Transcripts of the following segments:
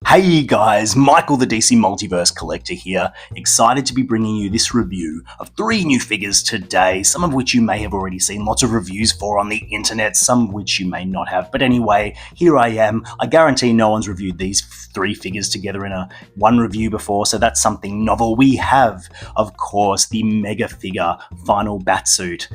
Hey guys, Michael the DC Multiverse Collector here, excited to be bringing you this review of 3 new figures today, some of which you may have already seen lots of reviews for on the internet, some of which you may not have, but anyway, here I am. I guarantee no one's reviewed these 3 figures together in one review before, so that's something novel. We have, of course, the Megafigure final Batsuit,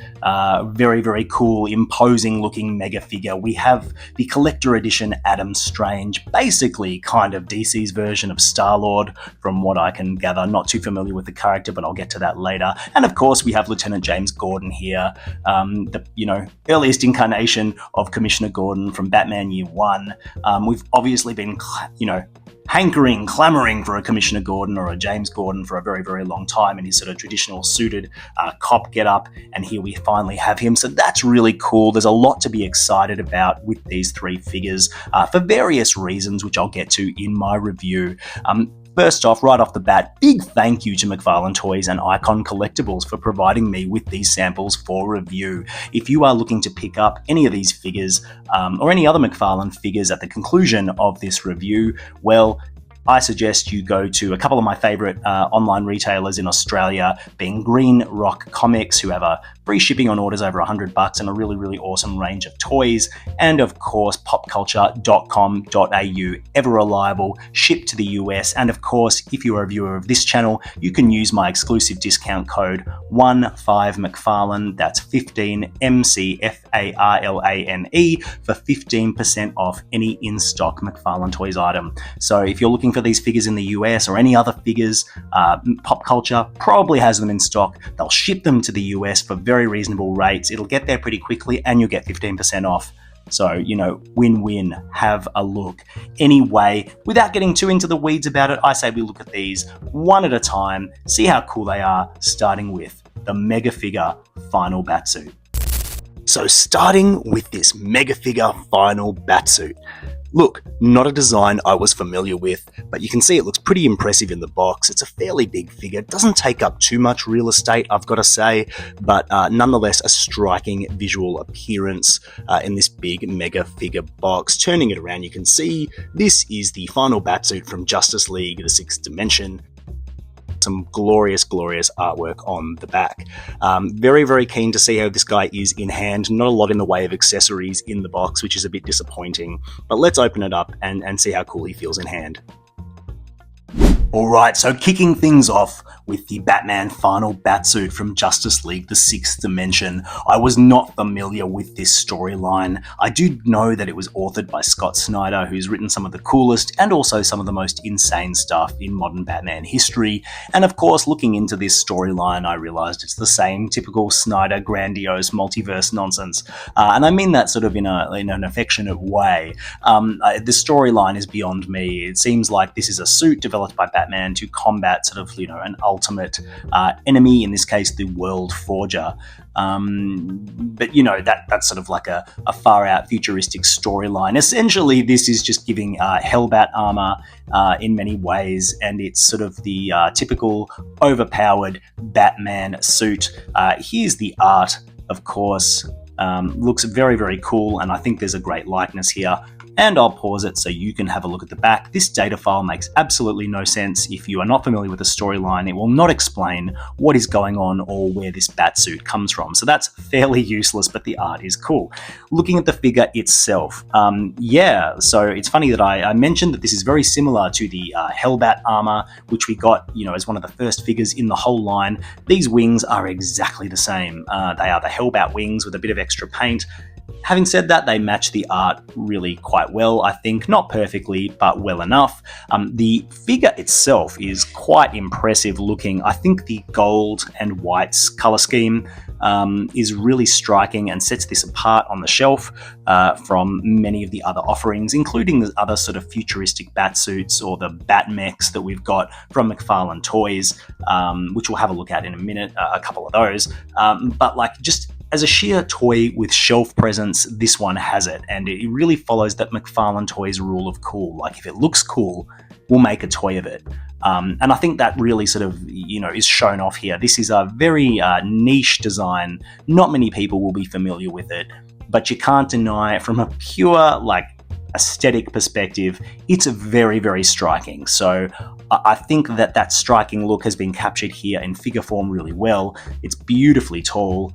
very, very cool, imposing looking Megafigure. We have the collector edition Adam Strange, basically kind of DC's version of Star-Lord, from what I can gather. Not too familiar with the character, but I'll get to that later. And of course, we have Lieutenant James Gordon here, the earliest incarnation of Commissioner Gordon from Batman Year One. We've obviously been, clamoring for a Commissioner Gordon or a James Gordon for a very, very long time in his sort of traditional suited cop get-up, and here we finally have him. So that's really cool. There's a lot to be excited about with these 3 figures for various reasons, which I'll get to in my review. First off, right off the bat, big thank you to Mcfarlane Toys and Icon Collectibles for providing me with these samples for review. If you are looking to pick up any of these figures or any other Mcfarlane figures at the conclusion of this review, well, I suggest you go to a couple of my favourite online retailers in Australia, being Green Rock Comics, who have a free shipping on orders over $100 and a really, really awesome range of toys, and of course popculture.com.au, ever reliable, shipped to the US, and of course, if you are a viewer of this channel, you can use my exclusive discount code 15Mcfarlane, that's 15 MCFARLANE, for 15% off any in-stock Mcfarlane Toys item. So if you're looking for these figures in the US or any other figures, Pop Culture probably has them in stock. They'll ship them to the US for very reasonable rates. It'll get there pretty quickly and you'll get 15% off. So, win-win. Have a look. Anyway, without getting too into the weeds about it, I say we look at these one at a time, see how cool they are, starting with the Megafigure final Batsuit. So starting with this Megafigure final Batsuit. Look, not a design I was familiar with, but you can see it looks pretty impressive in the box. It's a fairly big figure. It doesn't take up too much real estate, I've got to say, but nonetheless a striking visual appearance in this big Mega Figure box. Turning it around, you can see this is the final Batsuit from Justice League, the 6th Dimension. Some glorious, glorious artwork on the back. Very, very keen to see how this guy is in hand. Not a lot in the way of accessories in the box, which is a bit disappointing. But let's open it up and see how cool he feels in hand. Alright, so kicking things off with the Batman final Batsuit from Justice League, the 6th Dimension. I was not familiar with this storyline. I do know that it was authored by Scott Snyder, who's written some of the coolest and also some of the most insane stuff in modern Batman history. And of course, looking into this storyline, I realized it's the same typical Snyder grandiose multiverse nonsense. And I mean that sort of in an affectionate way. The storyline is beyond me. It seems like this is a suit developed by Batman to combat sort of, an ultimate enemy, in this case, the World Forger. But that's sort of like a far out futuristic storyline. Essentially, this is just giving Hellbat armor in many ways, and it's sort of the typical overpowered Batman suit. Here's the art, of course. Looks very, very cool, and I think there's a great likeness here. And I'll pause it so you can have a look at the back. This data file makes absolutely no sense. If you are not familiar with the storyline, it will not explain what is going on or where this Batsuit comes from. So that's fairly useless, but the art is cool. Looking at the figure itself, so it's funny that I mentioned that this is very similar to the Hellbat armor, which we got, as one of the first figures in the whole line. These wings are exactly the same. They are the Hellbat wings with a bit of extra paint. Having said that, they match the art really quite well, I think. Not perfectly, but well enough. The figure itself is quite impressive looking. I think the gold and whites colour scheme is really striking and sets this apart on the shelf from many of the other offerings, including the other sort of futuristic Batsuits or the Batmechs that we've got from Mcfarlane Toys, which we'll have a look at in a minute, a couple of those. But just as a sheer toy with shelf presence, this one has it, and it really follows that Mcfarlane Toys rule of cool. Like, if it looks cool, we'll make a toy of it. And I think that really sort of, is shown off here. This is a very niche design. Not many people will be familiar with it, but you can't deny, from a pure, aesthetic perspective, it's very, very striking. So I think that striking look has been captured here in figure form really well. It's beautifully tall.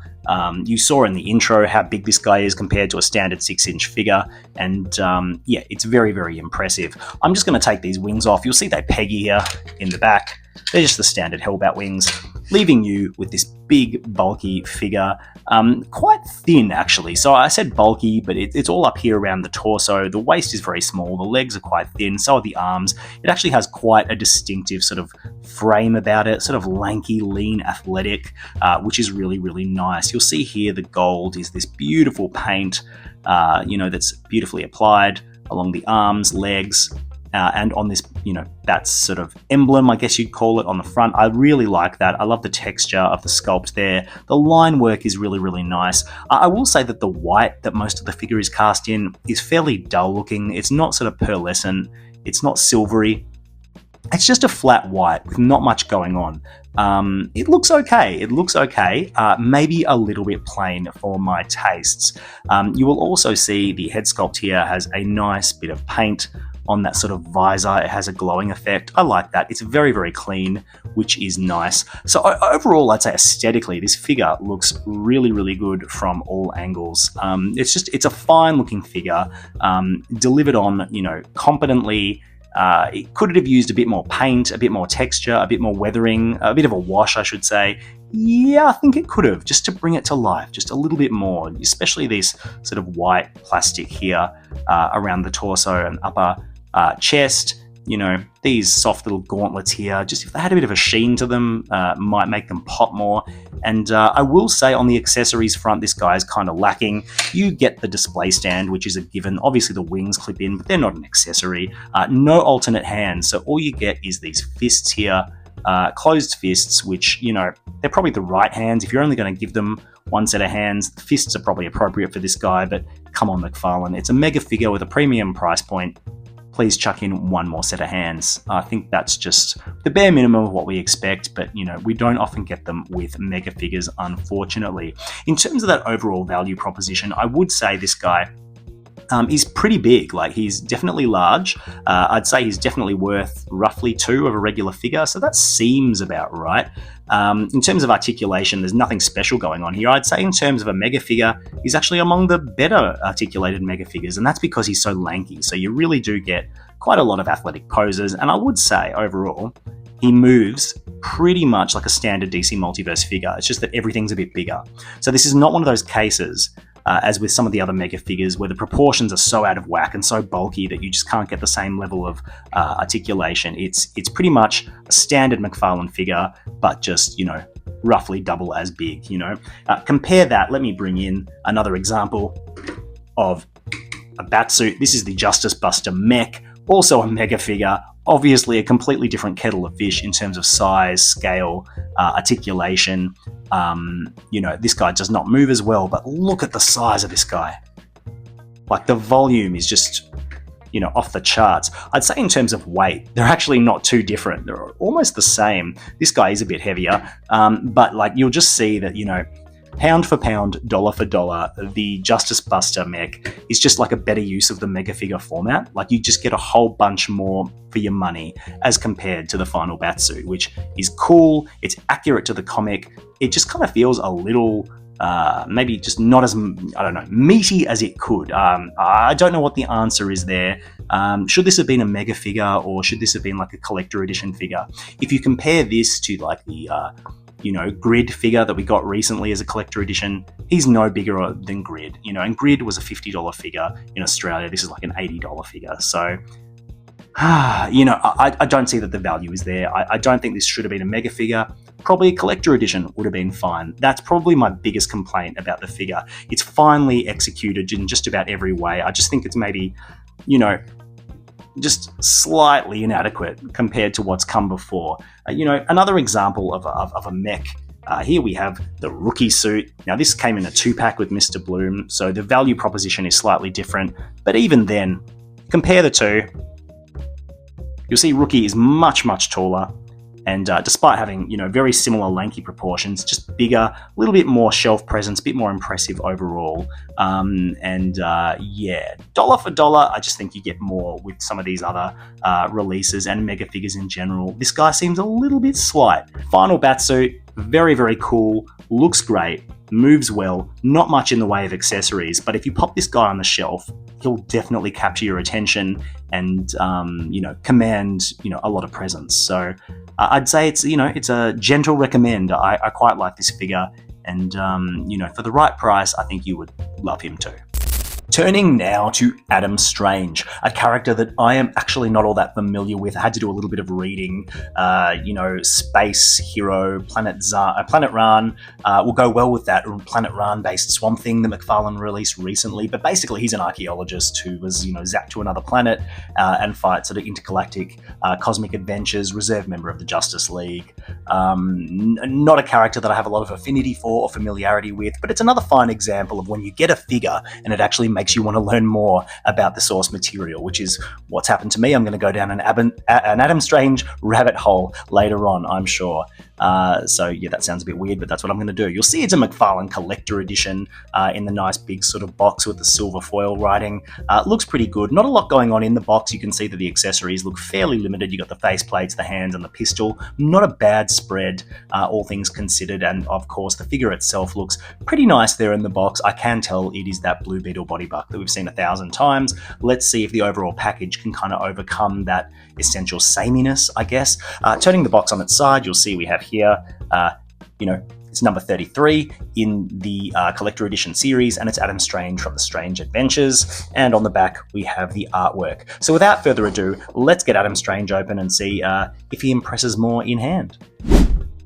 You saw in the intro how big this guy is compared to a standard 6-inch figure, and yeah, it's very, very impressive. I'm just going to take these wings off. You'll see they peg here in the back. They're just the standard Hellbat wings, leaving you with this big, bulky figure. Quite thin, actually. So I said bulky, but it's all up here around the torso. The waist is very small. The legs are quite thin. So are the arms. It actually has quite a distinctive sort of frame about it, sort of lanky, lean, athletic, which is really, really nice. You'll see here the gold is this beautiful paint, that's beautifully applied along the arms, legs, and on this, that's sort of emblem, I guess you'd call it, on the front. I really like that. I love the texture of the sculpt there. The line work is really, really nice. I will say that the white that most of the figure is cast in is fairly dull looking. It's not sort of pearlescent. It's not silvery. It's just a flat white with not much going on. It looks okay. Maybe a little bit plain for my tastes. You will also see the head sculpt here has a nice bit of paint on that sort of visor. It has a glowing effect. I like that. It's very, very clean, which is nice. So overall, I'd say aesthetically, this figure looks really, really good from all angles. It's a fine looking figure, delivered on, competently. It could have used a bit more paint, a bit more texture, a bit more weathering, a bit of a wash, I should say. Yeah, I think it could have, just to bring it to life, just a little bit more, especially this sort of white plastic here around the torso and upper chest. These soft little gauntlets here, just if they had a bit of a sheen to them, might make them pop more. And I will say on the accessories front, this guy is kind of lacking. You get the display stand, which is a given. Obviously the wings clip in, but they're not an accessory. No alternate hands, so all you get is these fists here, closed fists, which, they're probably the right hands. If you're only going to give them one set of hands, the fists are probably appropriate for this guy, but come on, Mcfarlane. It's a mega figure with a premium price point. Please chuck in one more set of hands. I think that's just the bare minimum of what we expect, but we don't often get them with mega figures, unfortunately. In terms of that overall value proposition, I would say this guy is pretty big. Like, he's definitely large. I'd say he's definitely worth roughly 2 of a regular figure, so that seems about right. In terms of articulation, there's nothing special going on here. I'd say in terms of a mega figure, he's actually among the better articulated mega figures, and that's because he's so lanky. So you really do get quite a lot of athletic poses, and I would say overall, he moves pretty much like a standard DC Multiverse figure. It's just that everything's a bit bigger. So this is not one of those cases, as with some of the other mega figures, where the proportions are so out of whack and so bulky that you just can't get the same level of articulation. It's pretty much a standard Mcfarlane figure, but just, roughly double as big, Compare that. Let me bring in another example of a Batsuit. This is the Justice Buster mech, also a mega figure. Obviously a completely different kettle of fish in terms of size, scale, articulation. This guy does not move as well, but look at the size of this guy. Like, the volume is just, off the charts. I'd say in terms of weight, they're actually not too different. They're almost the same. This guy is a bit heavier, but you'll just see that, pound for pound, dollar for dollar, the Justice Buster mech is just like a better use of the mega figure format. Like, you just get a whole bunch more for your money as compared to the final Batsuit, which is cool. It's accurate to the comic. It just kind of feels a little, maybe just not as, meaty as it could. I don't know what the answer is there. Should this have been a mega figure, or should this have been like a collector edition figure? If you compare this to like the Grid figure that we got recently as a collector edition, he's no bigger than Grid, and Grid was a $50 figure in Australia. This is like an $80 figure. So, I don't see that the value is there. I don't think this should have been a mega figure. Probably a collector edition would have been fine. That's probably my biggest complaint about the figure. It's finely executed in just about every way. I just think it's maybe, just slightly inadequate compared to what's come before. Another example of a mech, here we have the Rookie suit. Now, this came in a 2-pack with Mr. Bloom, so the value proposition is slightly different, but even then, compare the two, you'll see Rookie is much, much taller, And despite having, very similar lanky proportions, just bigger, a little bit more shelf presence, a bit more impressive overall. Dollar for dollar, I just think you get more with some of these other releases and mega figures in general. This guy seems a little bit slight. Final Batsuit, very, very cool, looks great, moves well, not much in the way of accessories, but if you pop this guy on the shelf, he'll definitely capture your attention and, command, a lot of presence. So I'd say it's a gentle recommend. I quite like this figure, and, for the right price, I think you would love him too. Turning now to Adam Strange, a character that I am actually not all that familiar with. I had to do a little bit of reading. Space hero, Planet Ran will go well with that Planet Ran-based Swamp Thing that Mcfarlane released recently. But basically, he's an archaeologist who was, zapped to another planet and fights sort of intergalactic cosmic adventures. Reserve member of the Justice League. Not a character that I have a lot of affinity for or familiarity with, but it's another fine example of when you get a figure and it actually makes you want to learn more about the source material, which is what's happened to me. I'm going to go down an Adam Strange rabbit hole later on, I'm sure. That sounds a bit weird, but that's what I'm going to do. You'll see it's a Mcfarlane collector edition in the nice big sort of box with the silver foil writing. Looks pretty good. Not a lot going on in the box. You can see that the accessories look fairly limited. You got the face plates, the hands, and the pistol. Not a bad spread, all things considered. And of course, the figure itself looks pretty nice there in the box. I can tell it is that Blue Beetle body buck that we've seen 1,000 times. Let's see if the overall package can kind of overcome that essential sameness, I guess. Turning the box on its side, you'll see we have here, it's number 33 in the Collector Edition series, and it's Adam Strange from the Strange Adventures. And on the back, we have the artwork. So without further ado, let's get Adam Strange open and see if he impresses more in hand.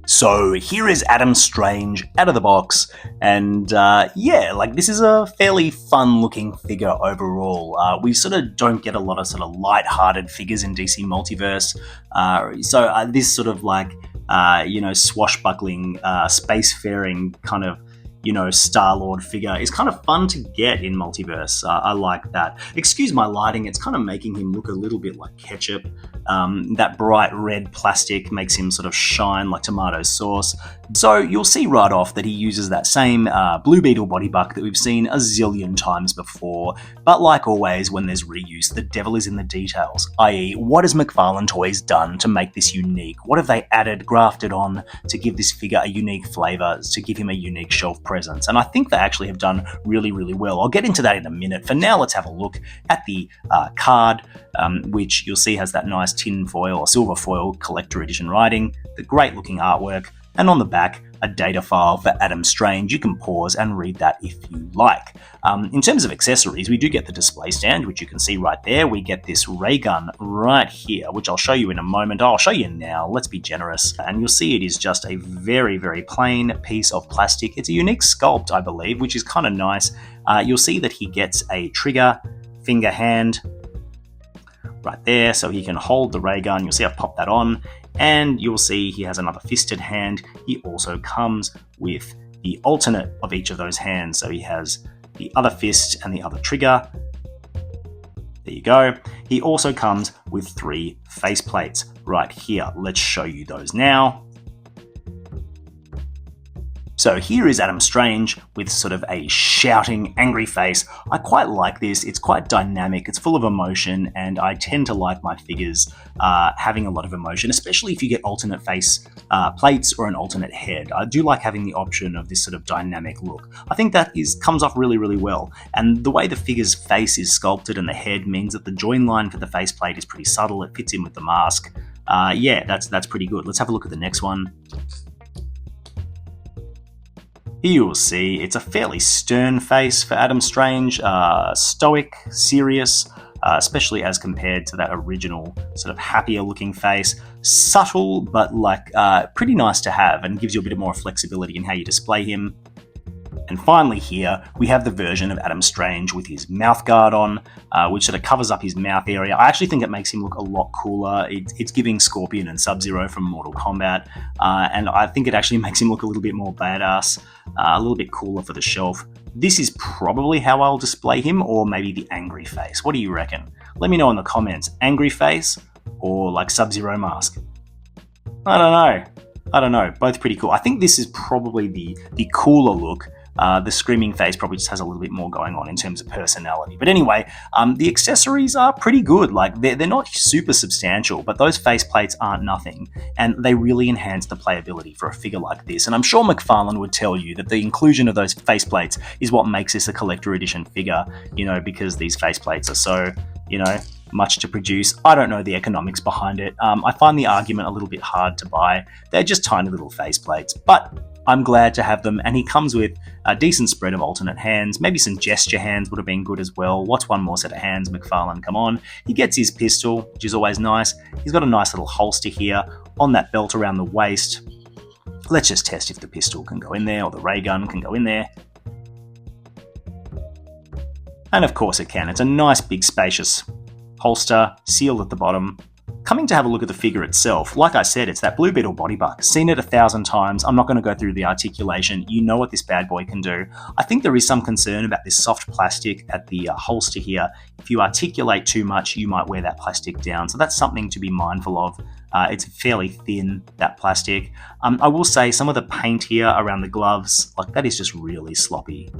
So here is Adam Strange out of the box, and this is a fairly fun-looking figure overall. We sort of don't get a lot of sort of light-hearted figures in DC Multiverse, this sort of swashbuckling, spacefaring kind of Star-Lord figure is kind of fun to get in Multiverse. I like that. Excuse my lighting, it's kind of making him look a little bit like ketchup. That bright red plastic makes him sort of shine like tomato sauce. So you'll see right off that he uses that same Blue Beetle body buck that we've seen a zillion times before. But like always, when there's reuse, the devil is in the details, i.e. what has Mcfarlane Toys done to make this unique? What have they added, grafted on to give this figure a unique flavour, to give him a unique shelf presence? And I think they actually have done really, really well. I'll get into that in a minute. For now, let's have a look at the card, which you'll see has that nice tin foil or silver foil collector edition writing, the great looking artwork, and on the back, a data file for Adam Strange. You can pause and read that if you like. In terms of accessories, we do get the display stand, which you can see right there. We get this ray gun right here, which I'll show you in a moment. I'll show you now. Let's be generous. And you'll see it is just a very, very plain piece of plastic. It's a unique sculpt, I believe, which is kind of nice. You'll see that he gets a trigger, finger, hand right there, so he can hold the ray gun. You'll see I've popped that on. And you'll see he has another fisted hand. He also comes with the alternate of each of those hands. So he has the other fist and the other trigger. There you go. He also comes with 3 face plates right here. Let's show you those now. So here is Adam Strange with sort of a shouting, angry face. I quite like this. It's quite dynamic. It's full of emotion, and I tend to like my figures having a lot of emotion, especially if you get alternate face plates or an alternate head. I do like having the option of this sort of dynamic look. I think that comes off really, really well. And the way the figure's face is sculpted and the head means that the join line for the faceplate is pretty subtle. It fits in with the mask. That's pretty good. Let's have a look at the next one. Here you will see it's a fairly stern face for Adam Strange, stoic, serious, especially as compared to that original sort of happier looking face. Subtle, but pretty nice to have, and gives you a bit more flexibility in how you display him. And finally here, we have the version of Adam Strange with his mouth guard on, which sort of covers up his mouth area. I actually think it makes him look a lot cooler. It's giving Scorpion and Sub-Zero from Mortal Kombat, and I think it actually makes him look a little bit more badass, a little bit cooler for the shelf. This is probably how I'll display him, or maybe the angry face. What do you reckon? Let me know in the comments. Angry face or like Sub-Zero mask? I don't know. I don't know. Both pretty cool. I think this is probably the cooler look. The screaming face probably just has a little bit more going on in terms of personality. But anyway, the accessories are pretty good. Like they're not super substantial, but those faceplates aren't nothing, and they really enhance the playability for a figure like this. And I'm sure Mcfarlane would tell you that the inclusion of those faceplates is what makes this a collector edition figure. You know, because these faceplates are so, you know, much to produce. I don't know the economics behind it. I find the argument a little bit hard to buy. They're just tiny little faceplates, but I'm glad to have them, and he comes with a decent spread of alternate hands. Maybe some gesture hands would have been good as well. What's one more set of hands, Mcfarlane? Come on. He gets his pistol, which is always nice. He's got a nice little holster here on that belt around the waist. Let's just test if the pistol can go in there, or the ray gun can go in there. And of course it can. It's a nice big spacious holster, sealed at the bottom. Coming to have a look at the figure itself, like I said, it's that Blue Beetle body buck. Seen it 1,000 times. I'm not going to go through the articulation. You know what this bad boy can do. I think there is some concern about this soft plastic at the holster here. If you articulate too much, you might wear that plastic down. So that's something to be mindful of. It's fairly thin, that plastic. I will say some of the paint here around the gloves, like that is just really sloppy.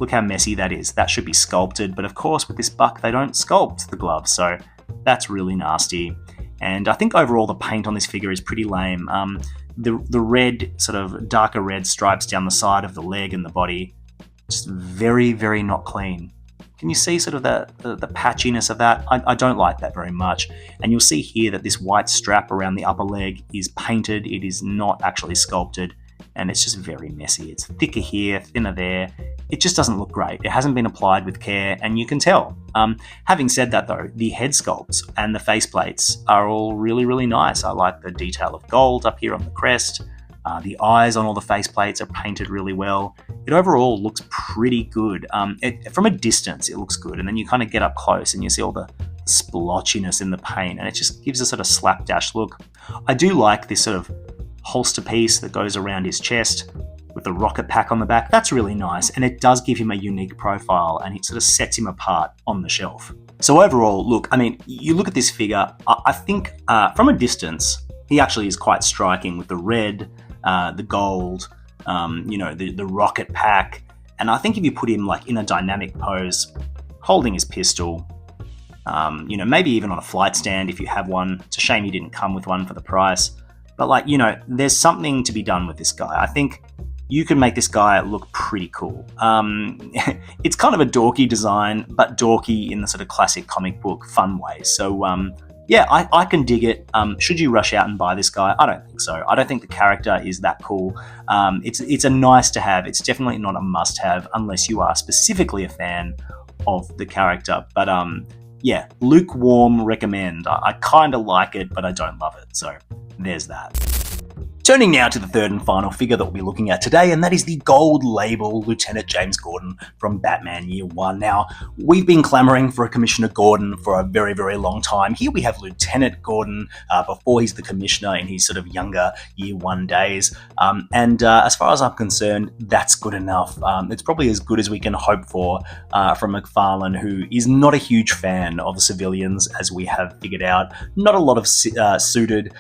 Look how messy that is. That should be sculpted, but of course with this buck they don't sculpt the gloves, so that's really nasty. And I think overall the paint on this figure is pretty lame. The red, sort of darker red stripes down the side of the leg and the body, just very, very not clean. Can you see sort of the patchiness of that? I don't like that very much. And you'll see here that this white strap around the upper leg is painted. It is not actually sculpted, and it's just very messy. It's thicker here, thinner there. It just doesn't look great. It hasn't been applied with care, and you can tell. Having said that though, the head sculpts and the faceplates are all really, really nice. I like the detail of gold up here on the crest. The eyes on all the faceplates are painted really well. It overall looks pretty good. From a distance, it looks good, and then you kind of get up close and you see all the splotchiness in the paint, and it just gives a sort of slapdash look. I do like this sort of holster piece that goes around his chest with the rocket pack on the back. That's really nice, and it does give him a unique profile, and it sort of sets him apart on the shelf. So overall, look, I mean, you look at this figure, I think from a distance, he actually is quite striking with the red, the gold, the rocket pack, and I think if you put him like in a dynamic pose, holding his pistol, maybe even on a flight stand if you have one. It's a shame you didn't come with one for the price. But there's something to be done with this guy. I think you can make this guy look pretty cool. It's kind of a dorky design, but dorky in the sort of classic comic book fun way. So I can dig it. Should you rush out and buy this guy? I don't think so. I don't think the character is that cool. It's a nice to have. It's definitely not a must have unless you are specifically a fan of the character. But lukewarm recommend. I kind of like it, but I don't love it. So there's that. Turning now to the third and final figure that we'll be looking at today, and that is the gold label Lieutenant James Gordon from Batman Year One. Now, we've been clamouring for a Commissioner Gordon for a very, very long time. Here we have Lieutenant Gordon before he's the Commissioner in his sort of younger Year One days. As far as I'm concerned, that's good enough. It's probably as good as we can hope for from Mcfarlane, who is not a huge fan of civilians, as we have figured out. Not a lot of suited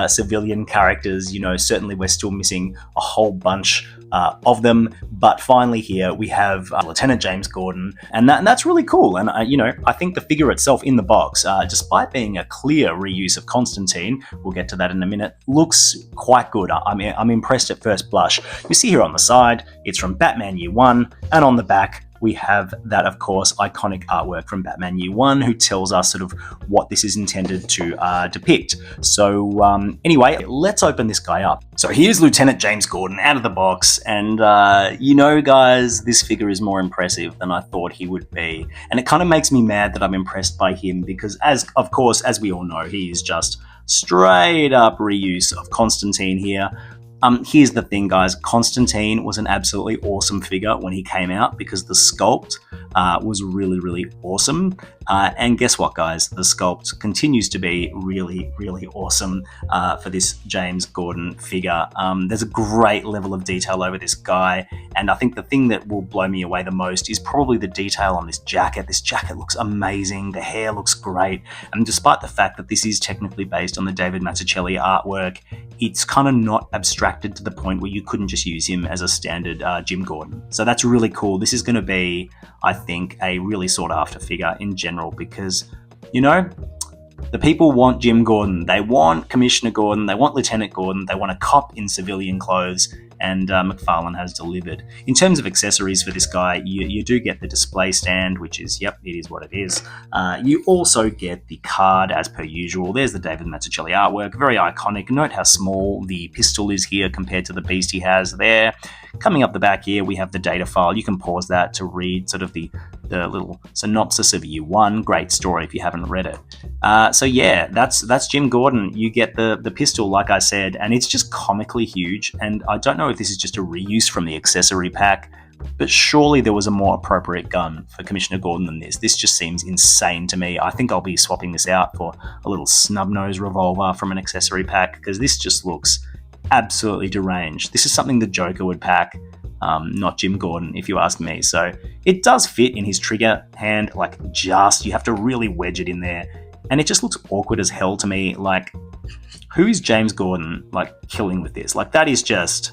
civilian characters, certainly we're still missing a whole bunch of them, but finally here we have Lieutenant James Gordon, and that's really cool. And I think the figure itself in the box, despite being a clear reuse of Constantine, we'll get to that in a minute, looks quite good. I'm impressed at first blush. You see here on the side, it's from Batman Year One, and on the back we have that, of course, iconic artwork from Batman Year One, who tells us sort of what this is intended to depict. So anyway, let's open this guy up. So here's Lieutenant James Gordon out of the box, and guys, this figure is more impressive than I thought he would be. And it kind of makes me mad that I'm impressed by him because, as we all know, he is just straight up reuse of Constantine here. Here's the thing, guys. Constantine was an absolutely awesome figure when he came out because the sculpt was really, really awesome. And guess what, guys? The sculpt continues to be really, really awesome for this James Gordon figure. There's a great level of detail over this guy, and I think the thing that will blow me away the most is probably the detail on this jacket. This jacket looks amazing. The hair looks great, and despite the fact that this is technically based on the David Mazzucchelli artwork, it's kind of not abstracted to the point where you couldn't just use him as a standard Jim Gordon. So that's really cool. This is going to be, I think, a really sought after figure in general because, you know, the people want Jim Gordon. They want Commissioner Gordon. They want Lieutenant Gordon. They want a cop in civilian clothes, and Mcfarlane has delivered. In terms of accessories for this guy, you do get the display stand, which is, yep, it is what it is. You also get the card as per usual. There's the David Mazzucchelli artwork, very iconic. Note how small the pistol is here compared to the beast he has there. Coming up the back here, we have the data file. You can pause that to read sort of the little synopsis of Year 1. Great story if you haven't read it. So yeah, that's Jim Gordon. You get the pistol, like I said, and it's just comically huge. And I don't know if this is just a reuse from the accessory pack, but surely there was a more appropriate gun for Commissioner Gordon than this. This just seems insane to me. I think I'll be swapping this out for a little snub-nose revolver from an accessory pack because this just looks absolutely deranged. This is something the Joker would pack, not Jim Gordon, if you ask me. So it does fit in his trigger hand, like you have to really wedge it in there. And it just looks awkward as hell to me. Like, who is James Gordon, like, killing with this? Like, that is just,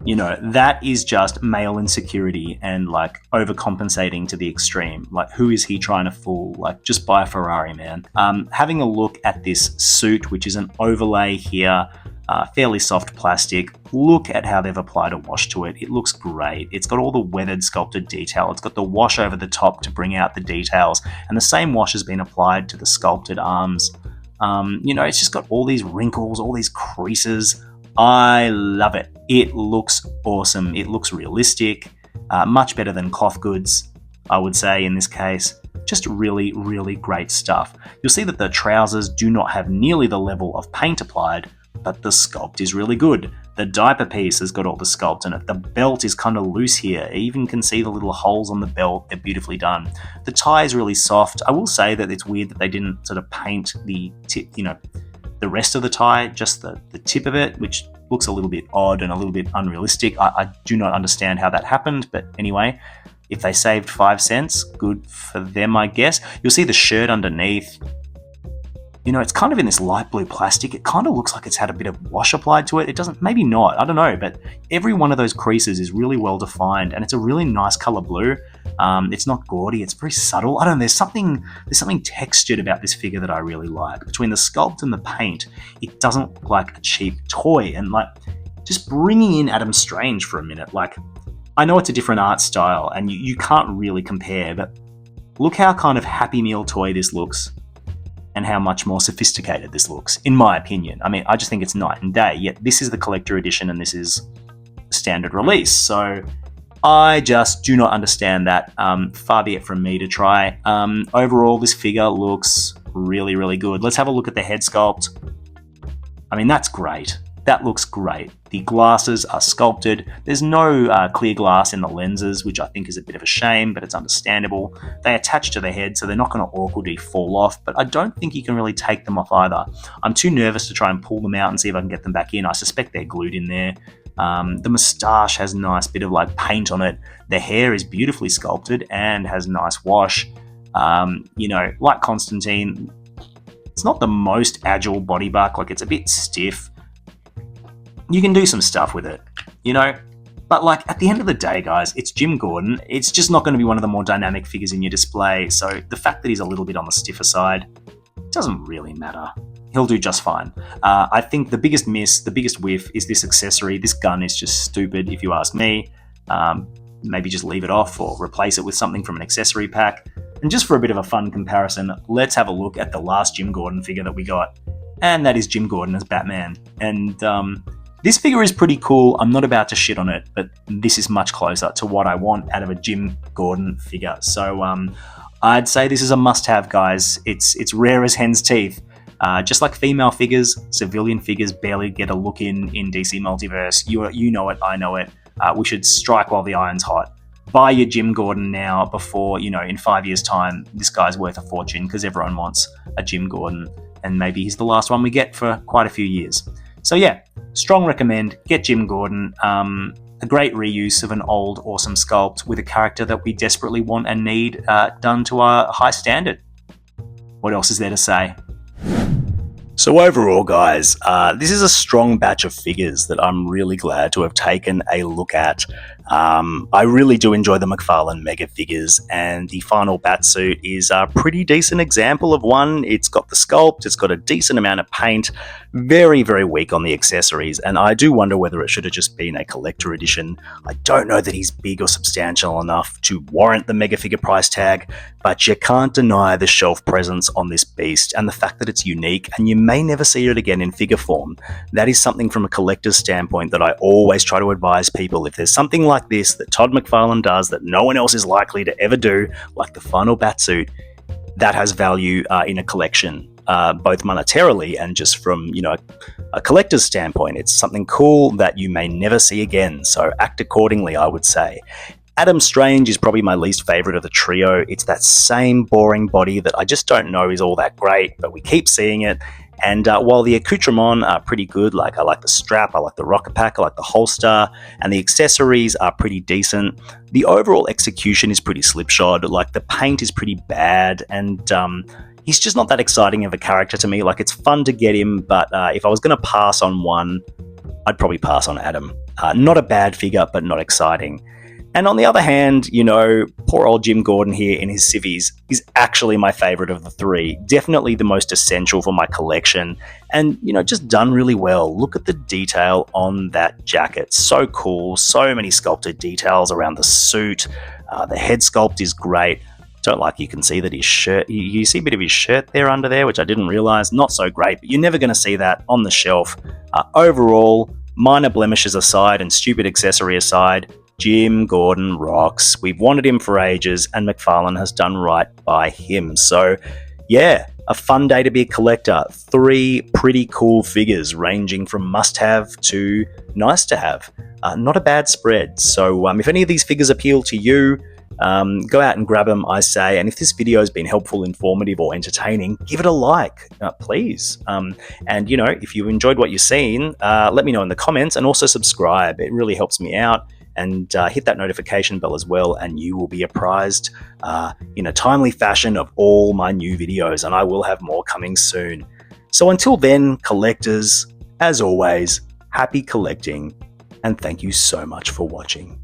you know, that is just male insecurity and, like, overcompensating to the extreme. Like, who is he trying to fool? Like, just buy a Ferrari, man. Having a look at this suit, which is an overlay here, fairly soft plastic. Look at how they've applied a wash to it. It looks great. It's got all the weathered sculpted detail. It's got the wash over the top to bring out the details. And the same wash has been applied to the sculpted arms. You know, it's just got all these wrinkles, all these creases. I love it. It looks awesome. It looks realistic. Much better than cloth goods, I would say in this case. Just really, really great stuff. You'll see that the trousers do not have nearly the level of paint applied, but the sculpt is really good. The diaper piece has got all the sculpt in it. The belt is kind of loose here. You even can see the little holes on the belt. They're beautifully done. The tie is really soft. I will say that it's weird that they didn't sort of paint the tip, you know, the rest of the tie, just the tip of it, which looks a little bit odd and a little bit unrealistic. I do not understand how that happened, but anyway, if they saved 5 cents, good for them, I guess. You'll see the shirt underneath. You know, it's kind of in this light blue plastic. It kind of looks like it's had a bit of wash applied to it. It doesn't, maybe not, I don't know, but every one of those creases is really well defined and it's a really nice color blue. It's not gaudy, it's very subtle. I don't know, there's something textured about this figure that I really like. Between the sculpt and the paint, it doesn't look like a cheap toy. And like, just bringing in Adam Strange for a minute, like, I know it's a different art style and you can't really compare, but look how kind of Happy Meal toy this looks and how much more sophisticated this looks, in my opinion. I mean, I just think it's night and day, yet this is the collector edition and this is standard release. So I just do not understand that. Far be it from me to try. Overall, this figure looks really, really good. Let's have a look at the head sculpt. I mean, that's great. That looks great. The glasses are sculpted. There's no clear glass in the lenses, which I think is a bit of a shame, but it's understandable. They attach to the head, so they're not going to awkwardly fall off, but I don't think you can really take them off either. I'm too nervous to try and pull them out and see if I can get them back in. I suspect they're glued in there. The moustache has a nice bit of like paint on it. The hair is beautifully sculpted and has nice wash. You know, like Constantine, it's not the most agile body buck. Like, it's a bit stiff. You can do some stuff with it, you know? But like, at the end of the day, guys, it's Jim Gordon. It's just not going to be one of the more dynamic figures in your display. So the fact that he's a little bit on the stiffer side doesn't really matter. He'll do just fine. I think the biggest miss, the biggest whiff is this accessory. This gun is just stupid, if you ask me. Maybe just leave it off or replace it with something from an accessory pack. And just for a bit of a fun comparison, let's have a look at the last Jim Gordon figure that we got. And that is Jim Gordon as Batman. And this figure is pretty cool. I'm not about to shit on it, but this is much closer to what I want out of a Jim Gordon figure. So I'd say this is a must-have, guys. It's rare as hen's teeth. Just like female figures, civilian figures barely get a look in DC Multiverse. You know it, I know it. We should strike while the iron's hot. Buy your Jim Gordon now before, in 5 years' time, this guy's worth a fortune because everyone wants a Jim Gordon, and maybe he's the last one we get for quite a few years. So yeah, strong recommend, get Jim Gordon. A great reuse of an old, awesome sculpt with a character that we desperately want and need done to a high standard. What else is there to say? So overall, guys, this is a strong batch of figures that I'm really glad to have taken a look at. I really do enjoy the Mcfarlane Mega figures, and the final Batsuit is a pretty decent example of one. It's got the sculpt, it's got a decent amount of paint, very, very weak on the accessories, and I do wonder whether it should have just been a collector edition. I don't know that he's big or substantial enough to warrant the Megafigure price tag, but you can't deny the shelf presence on this beast and the fact that it's unique, and you may never see it again in figure form. That is something from a collector's standpoint that I always try to advise people. If there's something like this that Todd McFarlane does that no one else is likely to ever do, like the final Batsuit, that has value in a collection, both monetarily and just from a collector's standpoint. It's something cool that you may never see again, so act accordingly, I would say. Adam Strange is probably my least favourite of the trio. It's that same boring body that I just don't know is all that great, but we keep seeing it. And while the accoutrements are pretty good, like I like the strap, I like the rocket pack, I like the holster, and the accessories are pretty decent, the overall execution is pretty slipshod. Like the paint is pretty bad, and he's just not that exciting of a character to me. Like it's fun to get him, but if I was going to pass on one, I'd probably pass on Adam. Not a bad figure, but not exciting. And on the other hand, poor old Jim Gordon here in his civvies is actually my favourite of the three. Definitely the most essential for my collection. And, just done really well. Look at the detail on that jacket. So cool. So many sculpted details around the suit. The head sculpt is great. Don't like you can see that his shirt, you see a bit of his shirt there under there, which I didn't realise. Not so great, but you're never going to see that on the shelf. Overall, minor blemishes aside and stupid accessory aside, Jim Gordon rocks. We've wanted him for ages, and McFarlane has done right by him. So, yeah, a fun day to be a collector. 3 pretty cool figures ranging from must-have to nice-to-have. Not a bad spread. So, if any of these figures appeal to you, go out and grab them, I say. And if this video has been helpful, informative, or entertaining, give it a like, please. And, if you enjoyed what you've seen, let me know in the comments, and also subscribe. It really helps me out. And hit that notification bell as well, and you will be apprised in a timely fashion of all my new videos, and I will have more coming soon. So until then, collectors, as always, happy collecting, and thank you so much for watching.